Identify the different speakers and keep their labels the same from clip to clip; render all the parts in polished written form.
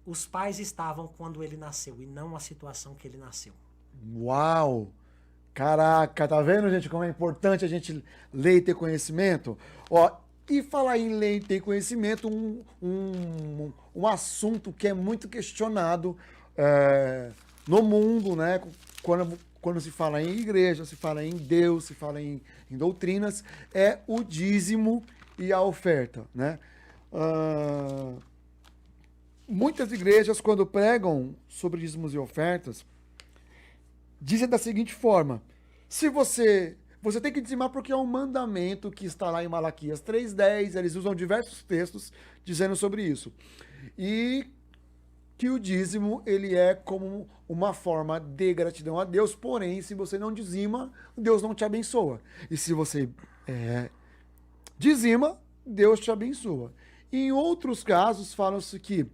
Speaker 1: os pais estavam quando ele nasceu e não a situação que ele nasceu.
Speaker 2: Uau! Caraca, tá vendo, gente, como é importante a gente ler e ter conhecimento? Ó, e falar em ler e ter conhecimento, um assunto que é muito questionado no mundo, né? Quando se fala em igreja, se fala em Deus, se fala em doutrinas, é o dízimo e a oferta, né? Ah, muitas igrejas, quando pregam sobre dízimos e ofertas, dizem da seguinte forma: se você tem que dizimar porque é um mandamento que está lá em Malaquias 3:10, eles usam diversos textos dizendo sobre isso. E que o dízimo, ele é como uma forma de gratidão a Deus, porém, se você não dizima, Deus não te abençoa. E se você dizima, Deus te abençoa. Em outros casos, falam-se que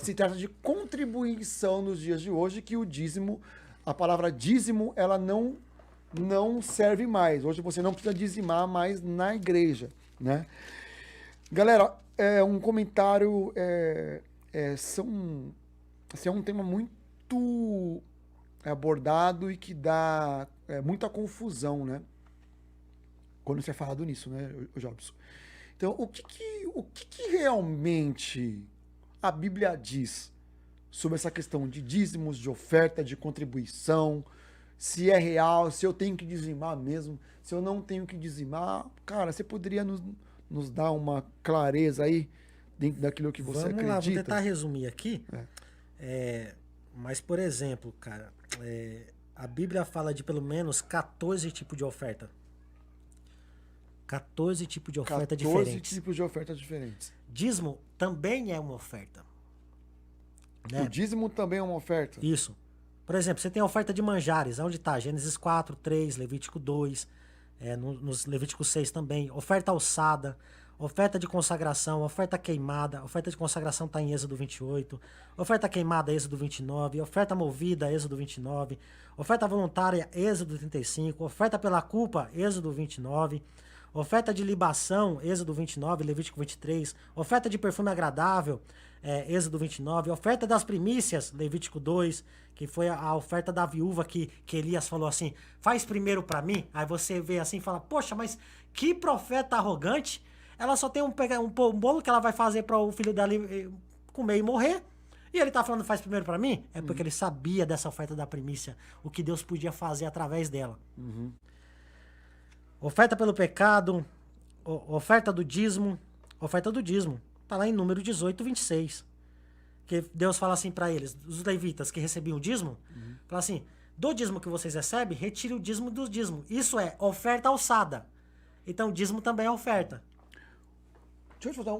Speaker 2: se trata de contribuição nos dias de hoje, que o dízimo, a palavra dízimo, ela não serve mais. Hoje você não precisa dizimar mais na igreja, né? Galera, um comentário, assim, é um tema muito abordado e que dá muita confusão, né? Quando você é falado nisso, né, Jobson? Então, o que realmente a Bíblia diz sobre essa questão de dízimos, de oferta, de contribuição, se é real, se eu tenho que dizimar mesmo, se eu não tenho que dizimar? Cara, você poderia nos dar uma clareza aí dentro daquilo que você
Speaker 1: Vamos lá, vou
Speaker 2: acredita?
Speaker 1: tentar resumir aqui. Mas, por exemplo, cara, a Bíblia fala de pelo menos 14 tipos de oferta. 14 tipos de oferta
Speaker 2: 14
Speaker 1: diferentes.
Speaker 2: tipos de ofertas diferentes.
Speaker 1: Dízimo também é uma oferta.
Speaker 2: O
Speaker 1: Né?
Speaker 2: dízimo também é uma oferta?
Speaker 1: Isso. Por exemplo, você tem a oferta de manjares. Onde está? Gênesis 4, 3, Levítico 2, nos Levítico 6 também. Oferta alçada, oferta de consagração, oferta queimada. Oferta de consagração está em Êxodo 28. Oferta queimada, Êxodo 29. Oferta movida, Êxodo 29. Oferta voluntária, Êxodo 35. Oferta pela culpa, Êxodo 29. Oferta de libação, Êxodo 29, Levítico 23. Oferta de perfume agradável, Êxodo 29. Oferta das primícias, Levítico 2, que foi a oferta da viúva que Elias falou assim, faz primeiro para mim. Aí você vê assim e fala, poxa, mas que profeta arrogante. Ela só tem um bolo que ela vai fazer para o filho dela comer e morrer. E ele tá falando faz primeiro para mim? É porque ele sabia dessa oferta da primícia, o que Deus podia fazer através dela. Oferta pelo pecado, oferta do dízimo. Oferta do dízimo. Tá lá em Número 18, 26. Que Deus fala assim para eles, os levitas que recebiam o dízimo, fala assim, do dízimo que vocês recebem, retire o dízimo do dízimo. Isso é oferta alçada. Então o dízimo também é oferta.
Speaker 2: Deixa eu te fazer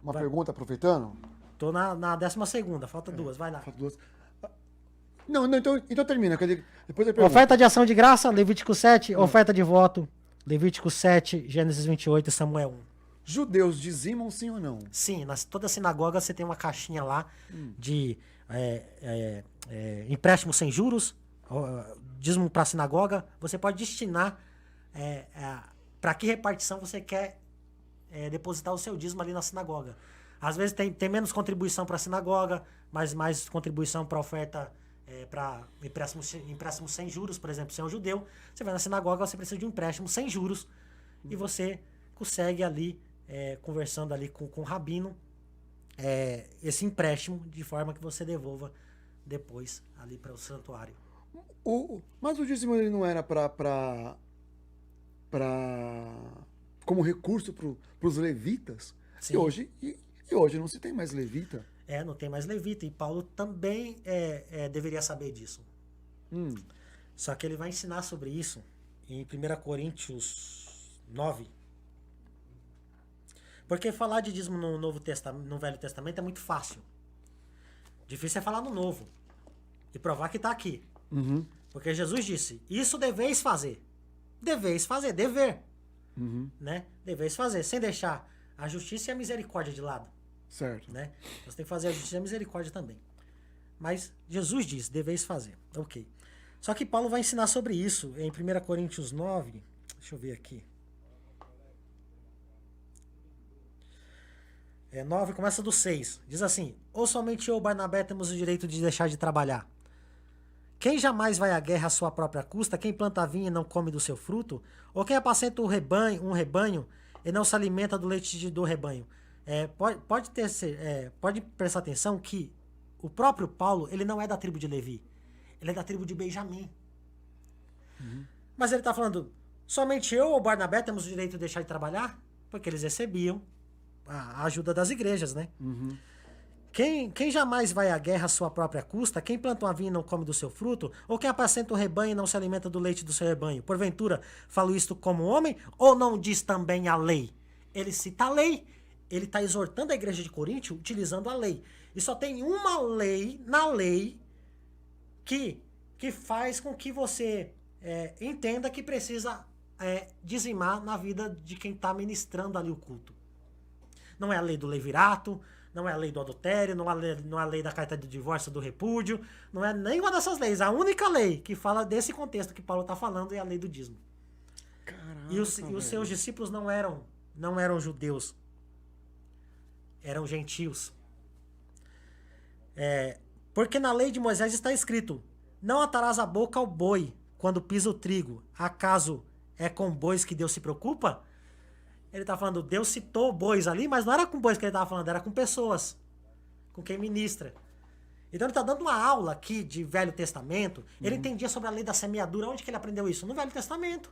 Speaker 2: uma pergunta, aproveitando.
Speaker 1: Tô na 12ª, falta duas, vai lá.
Speaker 2: Falta duas. Não, então termina. Depois eu pergunto.
Speaker 1: Oferta de ação de graça, Levítico 7. Oferta de voto, Levítico 7, Gênesis 28 e Samuel 1.
Speaker 2: Judeus dizimam sim ou não?
Speaker 1: Sim, toda sinagoga você tem uma caixinha lá de empréstimo sem juros, dízimo para a sinagoga. Você pode destinar para que repartição você quer depositar o seu dízimo ali na sinagoga. Às vezes tem menos contribuição para a sinagoga, mas mais contribuição para oferta, para empréstimo sem juros. Por exemplo, se é um judeu, você vai na sinagoga, você precisa de um empréstimo sem juros e você consegue ali, conversando ali com o rabino, esse empréstimo de forma que você devolva depois ali para o santuário.
Speaker 2: Mas o dízimo ele não era como recurso para os levitas?
Speaker 1: Sim.
Speaker 2: E hoje não se tem mais levita.
Speaker 1: Não tem mais levita. E Paulo também deveria saber disso. Só que ele vai ensinar sobre isso em 1 Coríntios 9. Porque falar de dízimo no Velho Testamento é muito fácil. Difícil é falar no Novo. E provar que está aqui. Porque Jesus disse, isso deveis fazer. Deveis fazer, dever. Né? Deveis fazer, sem deixar a justiça e a misericórdia de lado.
Speaker 2: Certo.
Speaker 1: Né? Você tem que fazer a justiça e a misericórdia também. Mas Jesus diz, deveis fazer. Ok. Só que Paulo vai ensinar sobre isso em 1 Coríntios 9. Deixa eu ver aqui. 9, começa do 6. Diz assim: ou somente eu, Barnabé, temos o direito de deixar de trabalhar? Quem jamais vai à guerra à sua própria custa? Quem planta vinho e não come do seu fruto? Ou quem apacenta um rebanho e não se alimenta do leite do rebanho? Pode prestar atenção que o próprio Paulo, ele não é da tribo de Levi. Ele é da tribo de Benjamim. Mas ele está falando, somente eu ou Barnabé temos o direito de deixar de trabalhar? Porque eles recebiam a ajuda das igrejas, né? Quem jamais vai à guerra à sua própria custa? Quem planta uma vinha e não come do seu fruto? Ou quem apacenta o rebanho e não se alimenta do leite do seu rebanho? Porventura, falo isto como homem? Ou não diz também a lei? Ele cita a lei. Ele está exortando a igreja de Coríntio utilizando a lei. E só tem uma lei na lei que faz com que você entenda que precisa dizimar na vida de quem está ministrando ali o culto. Não é a lei do levirato, não é a lei do adultério, não é a lei da carta de divórcio, do repúdio, não é nenhuma dessas leis. A única lei que fala desse contexto que Paulo está falando é a lei do dízimo.
Speaker 2: Caraca,
Speaker 1: E os seus discípulos não eram judeus, eram gentios. Porque na lei de Moisés está escrito: não atarás a boca ao boi quando pisa o trigo. Acaso é com bois que Deus se preocupa? Ele está falando, Deus citou bois ali, mas não era com bois que ele estava falando, era com pessoas, com quem ministra. Então ele está dando uma aula aqui de Velho Testamento. Ele entendia sobre a lei da semeadura. Onde que ele aprendeu isso? No Velho Testamento.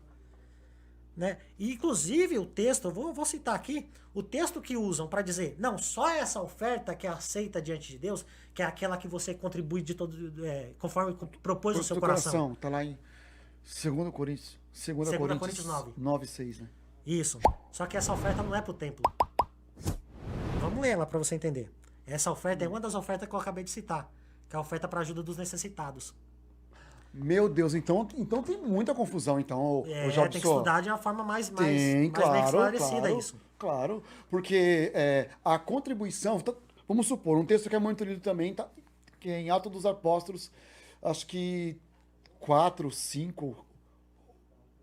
Speaker 1: Né? E inclusive o texto, eu vou citar aqui, o texto que usam para dizer, não, só essa oferta que é aceita diante de Deus, que é aquela que você contribui de todo, conforme propôs no seu coração.
Speaker 2: Está lá em 2 Coríntios, 2 Coríntios 9, 6, né?
Speaker 1: Isso. Só que essa oferta não é pro templo. Vamos ler ela para você entender. Essa oferta é uma das ofertas que eu acabei de citar, que é a oferta para ajuda dos necessitados.
Speaker 2: Meu Deus, então tem muita confusão, então,
Speaker 1: tem que estudar de uma forma mais bem esclarecida isso.
Speaker 2: Claro, porque a contribuição, vamos supor, um texto que é muito lido também, que é em Atos dos Apóstolos, acho que 4, 5,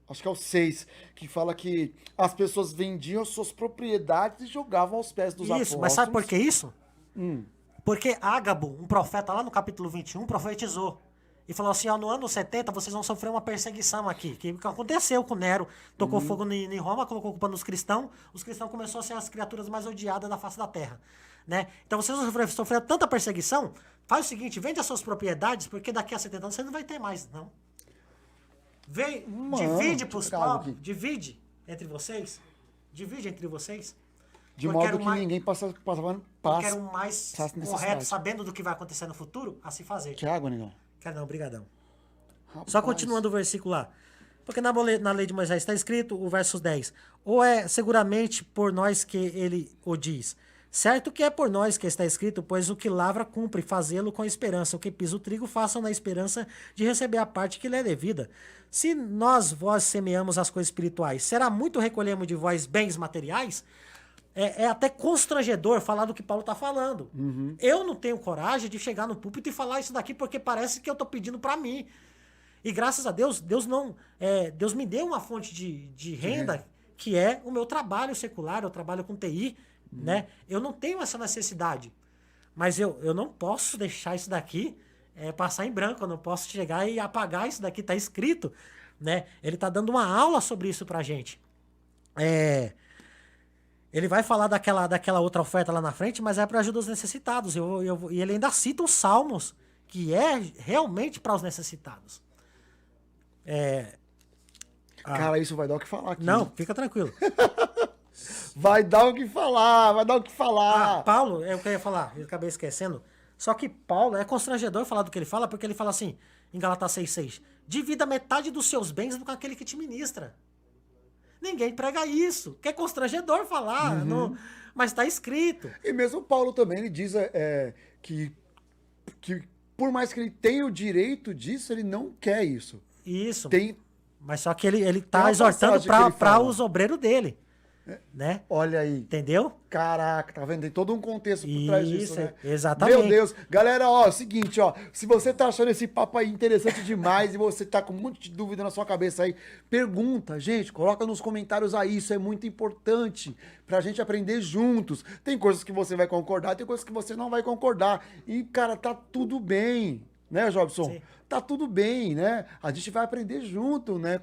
Speaker 2: acho que é o 6, que fala que as pessoas vendiam suas propriedades e jogavam aos pés dos apóstolos.
Speaker 1: Isso, mas sabe por que isso? Porque Ágabo, um profeta lá no capítulo 21, profetizou. E falou assim, no ano 70 vocês vão sofrer uma perseguição aqui. Que aconteceu com Nero. Tocou fogo em Roma, colocou culpa nos cristãos. Os cristãos começaram a ser as criaturas mais odiadas da face da terra. Né? Então vocês vão sofrer tanta perseguição, faz o seguinte, vende as suas propriedades, porque daqui a 70 anos você não vai ter mais, não. Divide pros pobres, divide entre vocês. Divide entre vocês.
Speaker 2: De modo que ninguém passa
Speaker 1: porque era o mais correto, sabendo do que vai acontecer no futuro, a se fazer.
Speaker 2: Que água, negão?
Speaker 1: Cara, não, brigadão. Só continuando o versículo lá. Porque na lei de Moisés está escrito, o verso 10. Ou é seguramente por nós que ele o diz. Certo que é por nós que está escrito, pois o que lavra cumpre fazê-lo com esperança. O que pisa o trigo, façam na esperança de receber a parte que lhe é devida. Se vós semeamos as coisas espirituais, será muito recolhemos de vós bens materiais? É até constrangedor falar do que Paulo está falando. Eu não tenho coragem de chegar no púlpito e falar isso daqui porque parece que eu estou pedindo para mim. E graças a Deus, Deus me deu uma fonte de renda que é o meu trabalho secular, eu trabalho com TI, né? Eu não tenho essa necessidade. Mas eu não posso deixar isso daqui passar em branco, eu não posso chegar e apagar isso daqui, está escrito, né? Ele está dando uma aula sobre isso pra gente. Ele vai falar daquela outra oferta lá na frente, mas é para ajuda aos necessitados. E ele ainda cita os Salmos, que é realmente para os necessitados.
Speaker 2: Cara, isso vai dar o que falar aqui.
Speaker 1: Não, fica tranquilo.
Speaker 2: Vai dar o que falar.
Speaker 1: Paulo, é o que eu ia falar, eu acabei esquecendo. Só que Paulo é constrangedor falar do que ele fala, porque ele fala assim, em Gálatas 6,6, divida metade dos seus bens com aquele que te ministra. Ninguém prega isso, que é constrangedor falar, mas está escrito.
Speaker 2: E mesmo Paulo também, ele diz que por mais que ele tenha o direito disso, ele não quer isso.
Speaker 1: Isso,
Speaker 2: Tem,
Speaker 1: mas só que ele está exortando para os obreiros dele. né?
Speaker 2: Olha aí.
Speaker 1: Entendeu?
Speaker 2: Caraca, tá vendo? Tem todo um contexto por trás disso,
Speaker 1: Isso,
Speaker 2: né?
Speaker 1: exatamente.
Speaker 2: Meu Deus. Galera, ó, é o seguinte, ó. Se você tá achando esse papo aí interessante demais e você tá com um monte de dúvida na sua cabeça aí, pergunta, gente, coloca nos comentários aí. Isso é muito importante pra gente aprender juntos. Tem coisas que você vai concordar, tem coisas que você não vai concordar. E, cara, tá tudo bem, né, Jobson?
Speaker 1: Sim.
Speaker 2: Tá tudo bem, né? A gente vai aprender junto, né?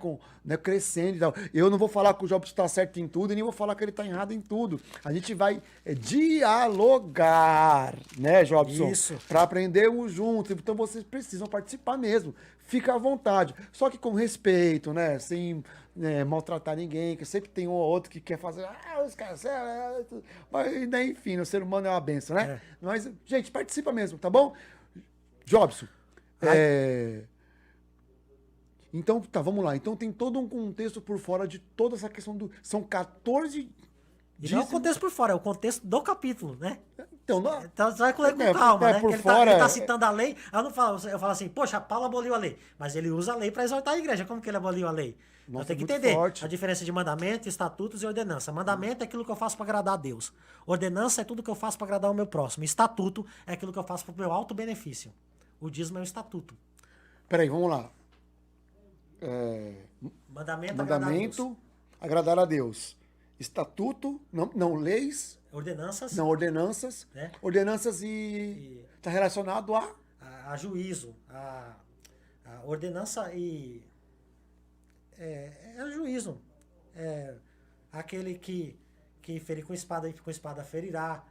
Speaker 2: Crescendo e tal. Eu não vou falar que o Jobson tá certo em tudo e nem vou falar que ele tá errado em tudo. A gente vai dialogar, né, Jobson?
Speaker 1: Isso.
Speaker 2: Pra aprendermos juntos. Então vocês precisam participar mesmo. Fica à vontade. Só que com respeito, né? Sem maltratar ninguém, que sempre tem um ou outro que quer fazer. Os caras. Mas, né, enfim, o ser humano é uma benção, né? Mas, gente, participa mesmo, tá bom? Jobson. Então, tá, vamos lá. Então tem todo um contexto por fora de toda essa questão do... São 14
Speaker 1: E não é o contexto por fora, é o contexto do capítulo, né?
Speaker 2: Então, não...
Speaker 1: Então você vai ler com calma, né?
Speaker 2: por
Speaker 1: Porque
Speaker 2: fora...
Speaker 1: ele tá citando a lei, eu falo assim, poxa, Paulo aboliu a lei, mas ele usa a lei para exortar a igreja. Como que ele aboliu a lei?
Speaker 2: Nossa,
Speaker 1: Então tem que
Speaker 2: muito
Speaker 1: entender
Speaker 2: forte.
Speaker 1: a diferença de mandamento, estatutos e ordenança. Mandamento é aquilo que eu faço para agradar a Deus. Ordenança é tudo que eu faço para agradar o meu próximo. Estatuto é aquilo que eu faço para o meu alto benefício. O dízimo é o estatuto.
Speaker 2: Peraí, vamos lá.
Speaker 1: Mandamento,
Speaker 2: agradar a Deus. Estatuto, não leis,
Speaker 1: ordenanças,
Speaker 2: não ordenanças.
Speaker 1: né?
Speaker 2: Ordenanças e tá relacionado a...
Speaker 1: a juízo, a ordenança e é o juízo. É aquele que ferir com espada ferirá.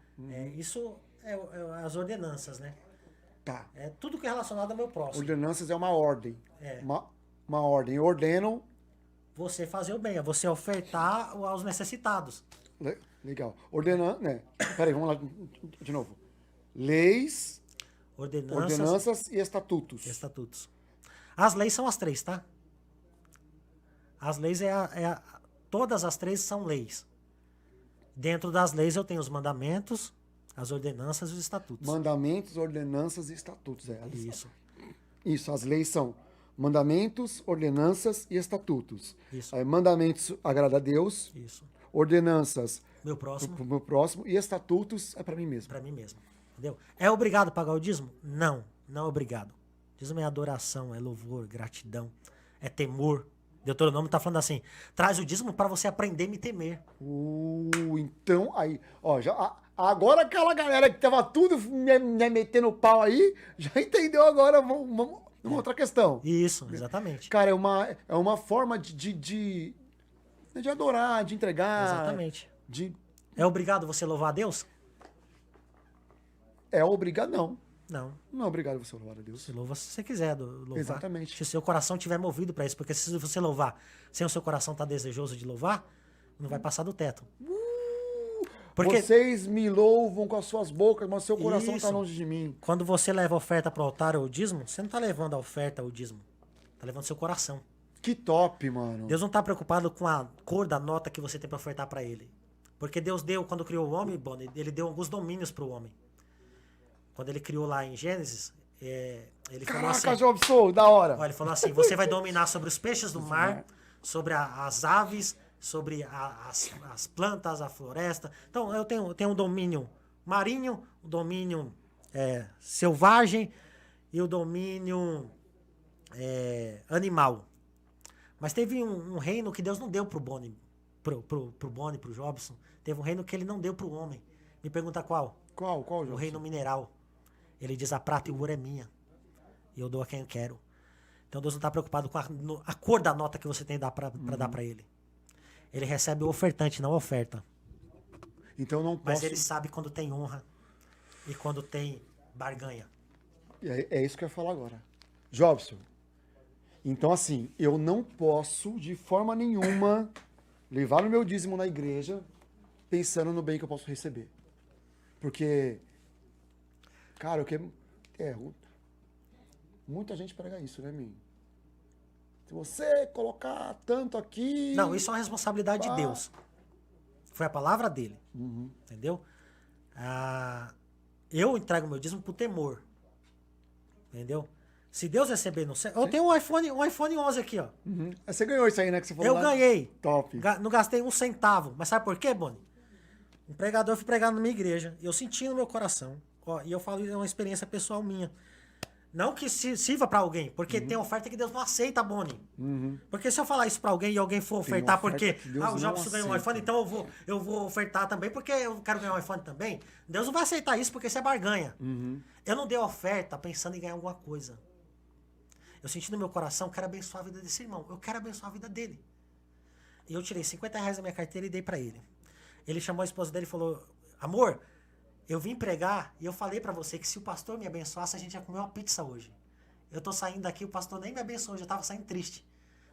Speaker 1: Isso é as ordenanças, né?
Speaker 2: Tá.
Speaker 1: É tudo que é relacionado ao meu próximo.
Speaker 2: Ordenanças é uma ordem.
Speaker 1: É.
Speaker 2: Uma ordem. Ordenam...
Speaker 1: Você fazer o bem, é você ofertar aos necessitados.
Speaker 2: Legal. Né? Peraí, vamos lá de novo. Leis, ordenanças e estatutos.
Speaker 1: Estatutos. As leis são as três, tá? As leis todas as três são leis. Dentro das leis eu tenho os mandamentos, as ordenanças e os estatutos.
Speaker 2: Mandamentos, ordenanças e estatutos.
Speaker 1: Isso.
Speaker 2: As leis são mandamentos, ordenanças e estatutos.
Speaker 1: Isso.
Speaker 2: Aí, mandamentos agrada a Deus.
Speaker 1: Isso.
Speaker 2: Ordenanças
Speaker 1: Meu próximo.
Speaker 2: pro meu próximo. E estatutos é para mim mesmo.
Speaker 1: Para mim mesmo. Entendeu? É obrigado a pagar o dízimo? Não, não é obrigado. Dízimo é adoração, é louvor, gratidão, é temor. Deuteronômio tá falando assim, traz o dízimo para você aprender a me temer.
Speaker 2: Então, aí, ó, agora aquela galera que tava tudo metendo o pau aí, já entendeu agora, vamos numa outra questão.
Speaker 1: Isso, exatamente.
Speaker 2: Cara, é uma forma de adorar, de entregar.
Speaker 1: Exatamente.
Speaker 2: De...
Speaker 1: É obrigado você louvar a Deus?
Speaker 2: É obrigado, não.
Speaker 1: Não.
Speaker 2: Não é obrigado você louvar a Deus.
Speaker 1: Você louva se você quiser louvar.
Speaker 2: Exatamente.
Speaker 1: Se o seu coração estiver movido para isso. Porque se você louvar sem o seu coração estar desejoso de louvar, não vai passar do teto. Porque
Speaker 2: vocês me louvam com as suas bocas, mas seu coração está
Speaker 1: Isso.
Speaker 2: longe de mim.
Speaker 1: Quando você leva a oferta para o altar ou o dízimo, você não está levando a oferta ou o dízimo. Está levando seu coração.
Speaker 2: Que top, mano.
Speaker 1: Deus não está preocupado com a cor da nota que você tem para ofertar para ele. Porque Deus deu, quando criou o homem, ele deu alguns domínios para o homem. Quando ele criou lá em Gênesis, ele falou assim...
Speaker 2: Caraca, Jobson, da hora.
Speaker 1: Olha, ele falou assim, você vai dominar sobre os peixes do mar, sobre as aves, sobre as plantas, a floresta. Então, eu tenho um domínio marinho, um domínio selvagem e o domínio animal. Mas teve um reino que Deus não deu pro Boni, pro Jobson. Teve um reino que ele não deu pro homem. Me pergunta qual?
Speaker 2: Qual, Jobson?
Speaker 1: O reino mineral. Ele diz, a prata e o ouro é minha. E eu dou a quem eu quero. Então Deus não está preocupado com a cor da nota que você tem para dar para ele. Ele recebe o ofertante, não a oferta.
Speaker 2: Então não posso...
Speaker 1: Mas ele sabe quando tem honra e quando tem barganha.
Speaker 2: É isso que eu ia falar agora. Jobson, então assim, eu não posso de forma nenhuma levar o meu dízimo na igreja pensando no bem que eu posso receber. Porque, cara, muita gente prega isso, né, mim? Se você colocar tanto aqui...
Speaker 1: Não, isso é uma responsabilidade de Deus. Foi a palavra dele.
Speaker 2: Uhum.
Speaker 1: Entendeu? Eu entrego meu dízimo por temor. Entendeu? Se Deus receber no céu... Eu tenho um iPhone 11 aqui, ó.
Speaker 2: Uhum. Você ganhou isso aí, né? Que você falou
Speaker 1: Eu
Speaker 2: lá.
Speaker 1: ganhei.
Speaker 2: Top.
Speaker 1: Não gastei um centavo. Mas sabe por quê, Boni? Um pregador, eu fui pregar na minha igreja. E eu senti no meu coração. Ó, e eu falo, é uma experiência pessoal minha. Não que sirva pra alguém. Porque tem oferta que Deus não aceita, Boni. Porque se eu falar isso pra alguém e alguém for ofertar
Speaker 2: oferta
Speaker 1: porque...
Speaker 2: que Deus
Speaker 1: o
Speaker 2: não
Speaker 1: Jobson ganhou um
Speaker 2: aceita.
Speaker 1: iPhone, então eu vou ofertar também porque eu quero ganhar um iPhone também. Deus não vai aceitar isso porque isso é barganha. Eu não dei oferta pensando em ganhar alguma coisa. Eu senti no meu coração, eu quero abençoar a vida desse irmão. Eu quero abençoar a vida dele. E eu tirei R$50 da minha carteira e dei pra ele. Ele chamou a esposa dele e falou, amor, eu vim pregar e eu falei pra você que se o pastor me abençoasse, a gente ia comer uma pizza hoje. Eu tô saindo daqui, o pastor nem me abençoou, eu já tava saindo triste.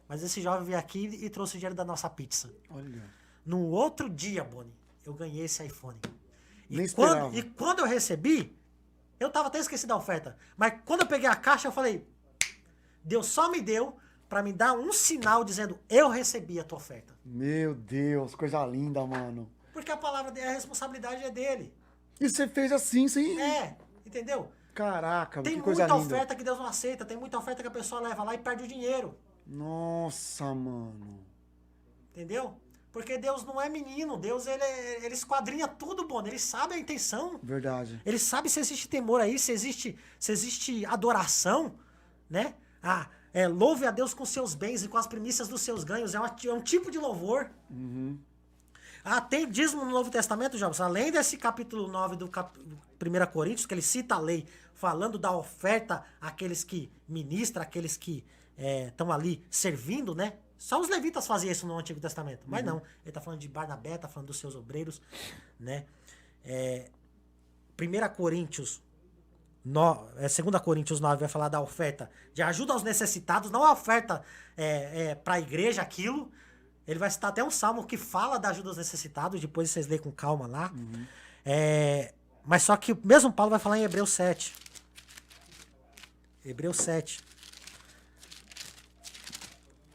Speaker 1: Mas esse jovem veio aqui e trouxe o dinheiro da nossa pizza.
Speaker 2: Olha.
Speaker 1: No outro dia, Boni, eu ganhei esse iPhone.
Speaker 2: Nem esperava.
Speaker 1: E quando eu recebi, eu tava até esquecido da oferta. Mas quando eu peguei a caixa, eu falei, Deus só me deu pra me dar um sinal dizendo, eu recebi a tua oferta.
Speaker 2: Meu Deus, coisa linda, mano.
Speaker 1: Porque a palavra dele, a responsabilidade é dele.
Speaker 2: E você fez assim, sem...
Speaker 1: Entendeu?
Speaker 2: Caraca,
Speaker 1: Tem
Speaker 2: que coisa
Speaker 1: muita
Speaker 2: linda.
Speaker 1: oferta que Deus não aceita, tem muita oferta que a pessoa leva lá e perde o dinheiro.
Speaker 2: Nossa, mano.
Speaker 1: Entendeu? Porque Deus não é menino, Deus ele esquadrinha tudo, bom, ele sabe a intenção.
Speaker 2: Verdade.
Speaker 1: Ele sabe se existe temor aí, se existe adoração, né? Louve a Deus com seus bens e com as primícias dos seus ganhos, é um tipo de louvor. Tem dízimo no Novo Testamento, Jobs, além desse capítulo 9 do 1 Coríntios, que ele cita a lei, falando da oferta àqueles que ministram, àqueles que estão ali servindo, né? Só os levitas faziam isso no Antigo Testamento, mas não. Ele tá falando de Barnabé, tá falando dos seus obreiros, né? 1 Coríntios 2 Coríntios 9 vai falar da oferta de ajuda aos necessitados, não a oferta para a igreja, aquilo. Ele vai citar até um salmo que fala da ajuda aos necessitados, depois vocês lêem com calma lá. Mas só que o mesmo Paulo vai falar em Hebreus 7. Hebreus 7.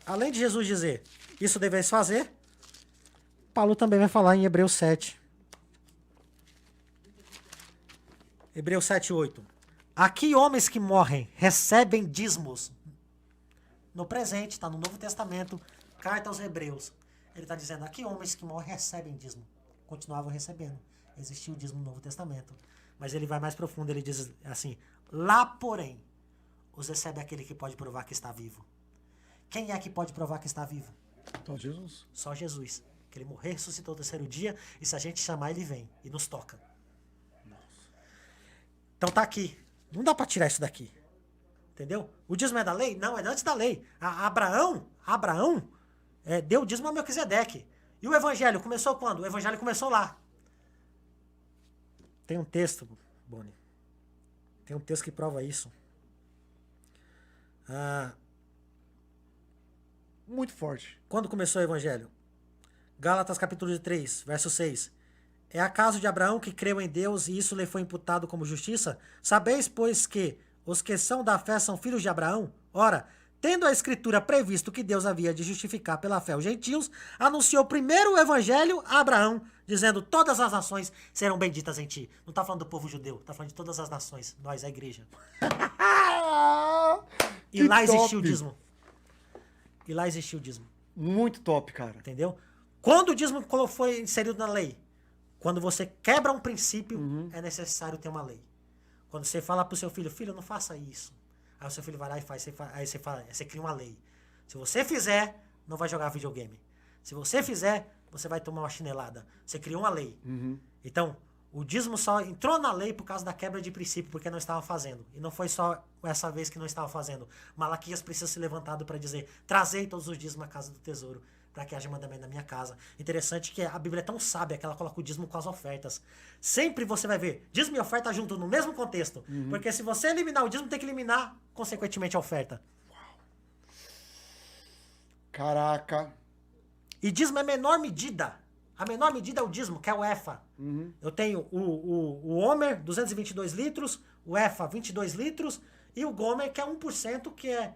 Speaker 1: Além de Jesus dizer, isso deveis fazer, Paulo também vai falar em Hebreus 7. Hebreus 7:8. Aqui homens que morrem recebem dízimos. No presente, está no Novo Testamento, carta aos Hebreus. Ele está dizendo, aqui homens que morrem recebem dízimo. Continuavam recebendo. Existia o dízimo no Novo Testamento. Mas ele vai mais profundo, ele diz assim, lá porém, os recebe aquele que pode provar que está vivo. Quem é que pode provar que está vivo?
Speaker 2: Só Jesus.
Speaker 1: Só Jesus. Que ele morreu, ressuscitou no terceiro dia, e se a gente chamar, ele vem e nos toca. Então tá aqui. Não dá pra tirar isso daqui. Entendeu? O dízimo é da lei? Não, é antes da lei. Abraão deu o dízimo a Melquisedeque. E o evangelho começou quando? O evangelho começou lá. Tem um texto, Boni. Tem um texto que prova isso.
Speaker 2: Muito forte.
Speaker 1: Quando começou o evangelho? Gálatas capítulo 3, verso 6. É acaso de Abraão que creu em Deus e isso lhe foi imputado como justiça? Sabeis, pois, que os que são da fé são filhos de Abraão? Ora, tendo a Escritura previsto que Deus havia de justificar pela fé os gentios, anunciou primeiro o evangelho a Abraão, dizendo, todas as nações serão benditas em ti. Não está falando do povo judeu, está falando de todas as nações, nós, a igreja. E lá existiu o dízimo. E lá existiu o dízimo.
Speaker 2: Muito top, cara.
Speaker 1: Entendeu? Quando o dízimo foi inserido na lei? Quando você quebra um princípio, é necessário ter uma lei. Quando você fala pro seu filho, filho, não faça isso. Aí o seu filho vai lá e faz. Aí você cria uma lei. Se você fizer, não vai jogar videogame. Se você fizer, você vai tomar uma chinelada. Você criou uma lei. Então, o dízimo só entrou na lei por causa da quebra de princípio, porque não estava fazendo. E não foi só essa vez que não estava fazendo. Malaquias precisa ser levantado para dizer, trazei todos os dízimos à casa do tesouro, para que haja mandamento na minha casa. Interessante que a Bíblia é tão sábia que ela coloca o dízimo com as ofertas. Sempre você vai ver dízimo e oferta junto no mesmo contexto. Porque se você eliminar o dízimo, tem que eliminar, consequentemente, a oferta.
Speaker 2: Caraca.
Speaker 1: E dízimo é a menor medida. A menor medida é o dízimo, que é o EFA. Eu tenho o Homer, 222 litros, o EFA, 22 litros, e o Gomer, que é 1%, que é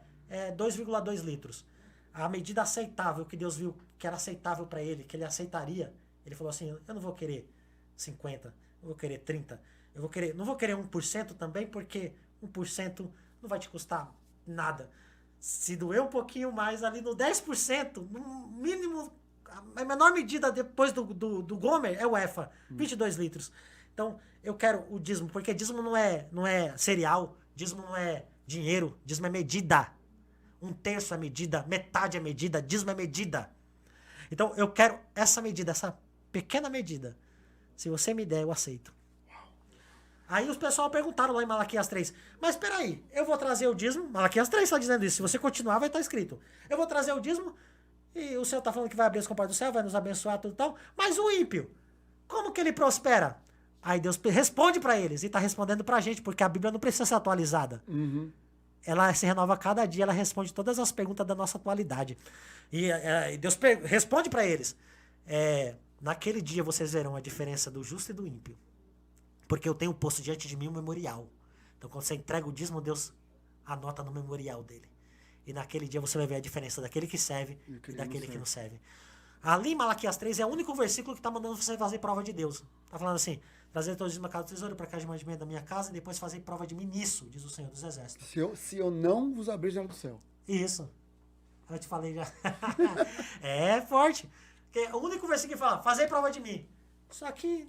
Speaker 1: 2,2 litros. A medida aceitável, que Deus viu que era aceitável para ele, que ele aceitaria, ele falou assim, eu não vou querer 50, eu vou querer 30, não vou querer 1% também, porque 1% não vai te custar nada. Se doer um pouquinho mais ali no 10%, no mínimo, a menor medida depois do Gomer é o EFA, 22 litros. Então, eu quero o dízimo, porque dízimo não é cereal, dízimo não é dinheiro, dízimo é medida. 1/3 é medida, metade é medida, dízimo é medida. Então, eu quero essa medida, essa pequena medida. Se você me der, eu aceito. Aí os pessoal perguntaram lá em Malaquias 3, mas espera aí, eu vou trazer o dízimo, Malaquias 3 está dizendo isso, se você continuar vai estar escrito, eu vou trazer o dízimo e o Senhor está falando que vai abrir as comportas do céu, vai nos abençoar, tudo e tal, mas o ímpio, como que ele prospera? Aí Deus responde para eles e está respondendo para a gente, porque a Bíblia não precisa ser atualizada. Ela se renova a cada dia, ela responde todas as perguntas da nossa atualidade. E Deus responde para eles, naquele dia vocês verão a diferença do justo e do ímpio. Porque eu tenho posto diante de mim um memorial. Então, quando você entrega o dízimo, Deus anota no memorial dele. E naquele dia você vai ver a diferença daquele que serve e daquele que não serve. Ali em Malaquias 3 é o único versículo que está mandando você fazer prova de Deus. Está falando assim, trazer todo o dízimo a casa do tesouro para cá de mantimento da minha casa e depois fazer prova de mim nisso, diz o Senhor dos Exércitos.
Speaker 2: Se eu não vos abrir a janela do céu.
Speaker 1: Isso. Eu te falei já. É forte. Porque o único versículo que fala, fazer prova de mim. Só que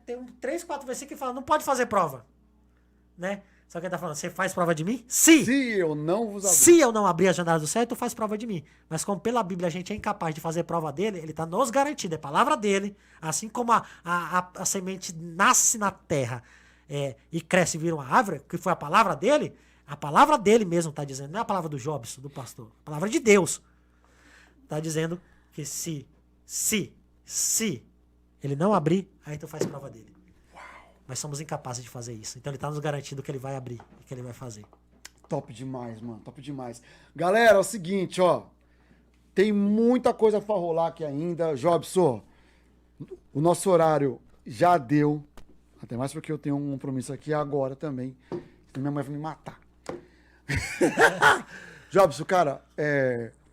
Speaker 1: tem 3, 4 versículos que falam, não pode fazer prova. Né? Só que ele tá falando, você faz prova de mim? Se
Speaker 2: eu não vos abrir.
Speaker 1: Se eu não abrir a janela do céu, tu faz prova de mim. Mas como pela Bíblia a gente é incapaz de fazer prova dele, ele tá nos garantindo, é palavra dele. Assim como a semente nasce na terra e cresce e vira uma árvore, que foi a palavra dele mesmo tá dizendo, não é a palavra do Jobson, do pastor, a palavra de Deus. Tá dizendo que se ele não abrir, aí tu faz prova dele. Mas somos incapazes de fazer isso. Então ele tá nos garantindo que ele vai abrir e que ele vai fazer.
Speaker 2: Top demais, mano. Top demais. Galera, é o seguinte, ó. Tem muita coisa pra rolar aqui ainda. Jobson, o nosso horário já deu. Até mais porque eu tenho um compromisso aqui agora também. Senão minha mãe vai me matar. Jobson, cara,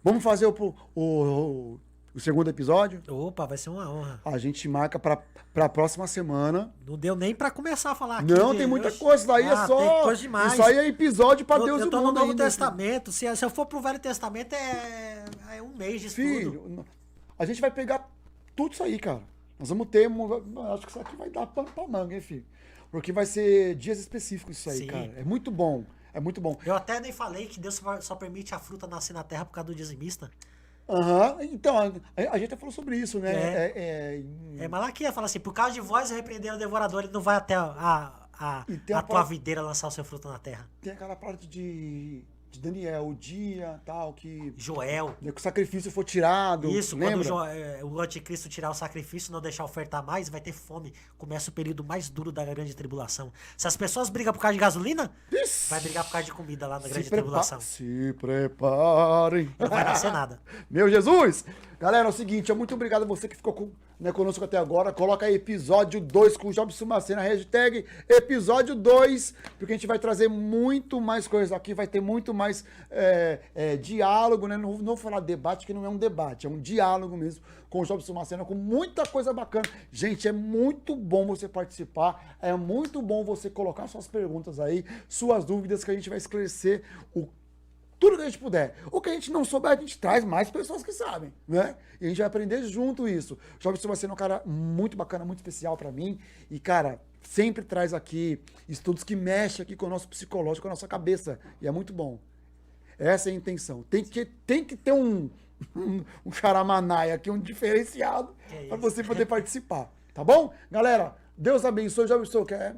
Speaker 2: vamos fazer o segundo episódio?
Speaker 1: Opa, vai ser uma honra.
Speaker 2: A gente marca pra próxima semana.
Speaker 1: Não deu nem pra começar a falar aqui.
Speaker 2: Não, tem muita coisa. Isso daí é só.
Speaker 1: Tem coisa demais.
Speaker 2: Isso aí é episódio pra Deus e o mundo.
Speaker 1: Eu tô no Novo
Speaker 2: ainda,
Speaker 1: Testamento. Se eu for pro Velho Testamento, é um mês de estudo.
Speaker 2: Filho, a gente vai pegar tudo isso aí, cara. Nós vamos ter. Acho que isso aqui vai dar pano pra manga, hein, filho? Porque vai ser dias específicos isso aí,
Speaker 1: Sim.
Speaker 2: cara. É muito bom. É muito bom.
Speaker 1: Eu até nem falei que Deus só permite a fruta nascer na terra por causa do dizimista.
Speaker 2: Então, a gente até falou sobre isso, né?
Speaker 1: Malaquias fala assim, por causa de vós eu repreender o devorador, ele não vai até a tua videira lançar o seu fruto na terra.
Speaker 2: Tem aquela parte de Daniel, o dia tal, que
Speaker 1: Joel.
Speaker 2: o sacrifício for tirado.
Speaker 1: Isso,
Speaker 2: lembra?
Speaker 1: quando o anticristo tirar o sacrifício, não deixar ofertar mais, vai ter fome. Começa o período mais duro da grande tribulação. Se as pessoas brigam por causa de gasolina, vai brigar por causa de comida lá na grande tribulação.
Speaker 2: Se preparem.
Speaker 1: Não vai nascer nada.
Speaker 2: Meu Jesus! Galera, é o seguinte, muito obrigado a você que ficou conosco até agora. Coloca aí episódio 2 com o Jobson Macena, hashtag episódio 2, porque a gente vai trazer muito mais coisas aqui, vai ter muito mais diálogo, né? Não vou falar debate, que não é um debate, é um diálogo mesmo com o Jobson Macena, com muita coisa bacana. Gente, é muito bom você participar, é muito bom você colocar suas perguntas aí, suas dúvidas, que a gente vai esclarecer tudo que a gente puder. O que a gente não souber, a gente traz mais pessoas que sabem, né? E a gente vai aprender junto isso. O Jobson Macena é um cara muito bacana, muito especial pra mim. E, cara, sempre traz aqui estudos que mexem aqui com o nosso psicológico, com a nossa cabeça. E é muito bom. Essa é a intenção. Tem que ter um charamanai aqui, um diferenciado, pra você poder participar. Tá bom? Galera, Deus abençoe. Jobson, quer...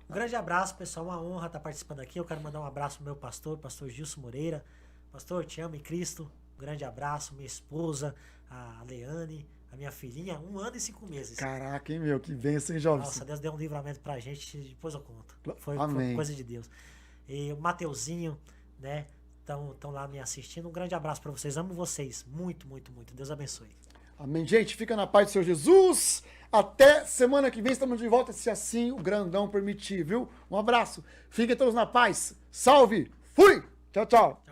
Speaker 1: Um grande abraço, pessoal. Uma honra estar participando aqui. Eu quero mandar um abraço pro meu pastor Gilson Moreira. Pastor, te amo em Cristo. Um grande abraço. Minha esposa, a Leane, a minha filhinha. 1 ano e 5 meses.
Speaker 2: Caraca, hein, meu? Que bênção, hein, Jobson?
Speaker 1: Nossa, Deus deu um livramento pra gente. Depois eu conto. Foi coisa de Deus. E o Mateuzinho, né? Estão lá me assistindo. Um grande abraço pra vocês. Amo vocês. Muito, muito, muito. Deus abençoe.
Speaker 2: Amém. Gente, fica na paz do Senhor Jesus. Até semana que vem, estamos de volta, se assim o grandão permitir, viu? Um abraço. Fiquem todos na paz. Salve. Fui. Tchau, tchau.